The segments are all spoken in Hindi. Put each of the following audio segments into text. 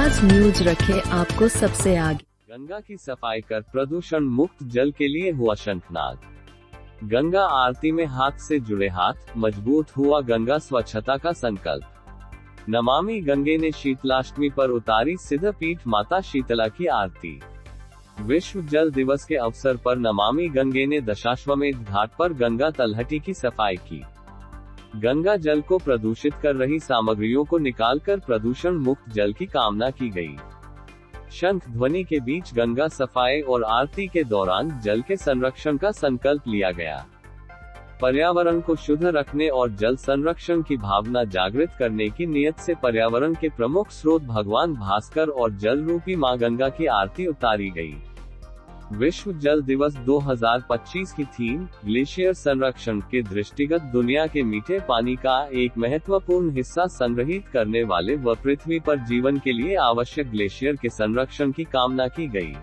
आगाज न्यूज रखे आपको सबसे आगे। गंगा की सफाई कर प्रदूषण मुक्त जल के लिए हुआ शंखनाद। गंगा आरती में हाथ से जुड़े हाथ, मजबूत हुआ गंगा स्वच्छता का संकल्प। नमामि गंगे ने शीतलाष्टमी पर उतारी सिद्धपीठ माता शीतला की आरती। विश्व जल दिवस के अवसर पर नमामि गंगे ने दशाश्वमेध घाट पर गंगा तलहटी की सफाई की। गंगा जल को प्रदूषित कर रही सामग्रियों को निकालकर प्रदूषण मुक्त जल की कामना की गई। शंख ध्वनि के बीच गंगा सफाई और आरती के दौरान जल के संरक्षण का संकल्प लिया गया। पर्यावरण को शुद्ध रखने और जल संरक्षण की भावना जागृत करने की नियत से पर्यावरण के प्रमुख स्रोत भगवान भास्कर और जल रूपी मां गंगा की आरती उतारी गई। विश्व जल दिवस 2025 की थीम ग्लेशियर संरक्षण के दृष्टिगत दुनिया के मीठे पानी का एक महत्वपूर्ण हिस्सा संग्रहित करने वाले व पृथ्वी पर जीवन के लिए आवश्यक ग्लेशियर के संरक्षण की कामना की गई।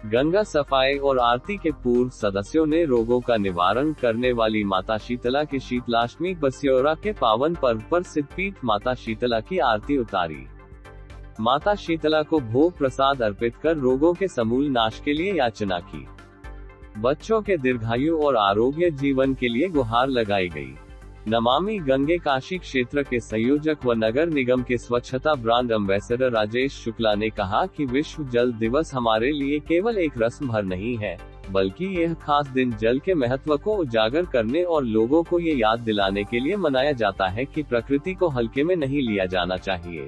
गंगा सफाई और आरती के पूर्व सदस्यों ने रोगों का निवारण करने वाली माता शीतला के शीतलाष्टमी बस्योरा के पावन पर्व पर सिद्धपीठ माता शीतला की आरती उतारी। माता शीतला को भोग प्रसाद अर्पित कर रोगों के समूल नाश के लिए याचना की। बच्चों के दीर्घायु और आरोग्य जीवन के लिए गुहार लगाई गई। नमामि गंगे काशी क्षेत्र के संयोजक व नगर निगम के स्वच्छता ब्रांड एम्बेसडर राजेश शुक्ला ने कहा कि विश्व जल दिवस हमारे लिए केवल एक रस्म भर नहीं है, बल्कि यह खास दिन जल के महत्व को उजागर करने और लोगों को ये याद दिलाने के लिए मनाया जाता है कि प्रकृति को हल्के में नहीं लिया जाना चाहिए।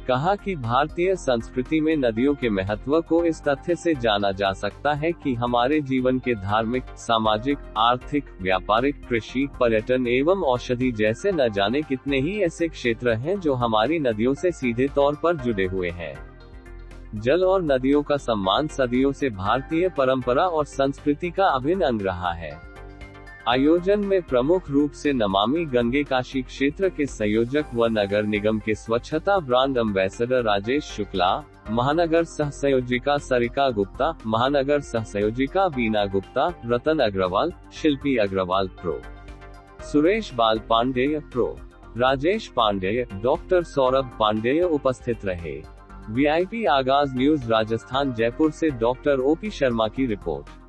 कहा कि भारतीय संस्कृति में नदियों के महत्व को इस तथ्य से जाना जा सकता है कि हमारे जीवन के धार्मिक, सामाजिक, आर्थिक, व्यापारिक, कृषि, पर्यटन एवं औषधि जैसे न जाने कितने ही ऐसे क्षेत्र हैं जो हमारी नदियों से सीधे तौर पर जुड़े हुए हैं। जल और नदियों का सम्मान सदियों से भारतीय परंपरा और संस्कृति का अभिन्न अंग रहा है। आयोजन में प्रमुख रूप से नमामि गंगे काशी क्षेत्र के संयोजक व नगर निगम के स्वच्छता ब्रांड एम्बेसडर राजेश शुक्ला, महानगर सह संयोजिका सरिका गुप्ता, महानगर सह संयोजिका बीना गुप्ता, रतन अग्रवाल, शिल्पी अग्रवाल प्रो, सुरेश बाल पांडेय प्रो, राजेश पांडेय, डॉक्टर सौरभ पांडेय उपस्थित रहे। VIP आगाज न्यूज राजस्थान जयपुर से डॉक्टर OP शर्मा की रिपोर्ट।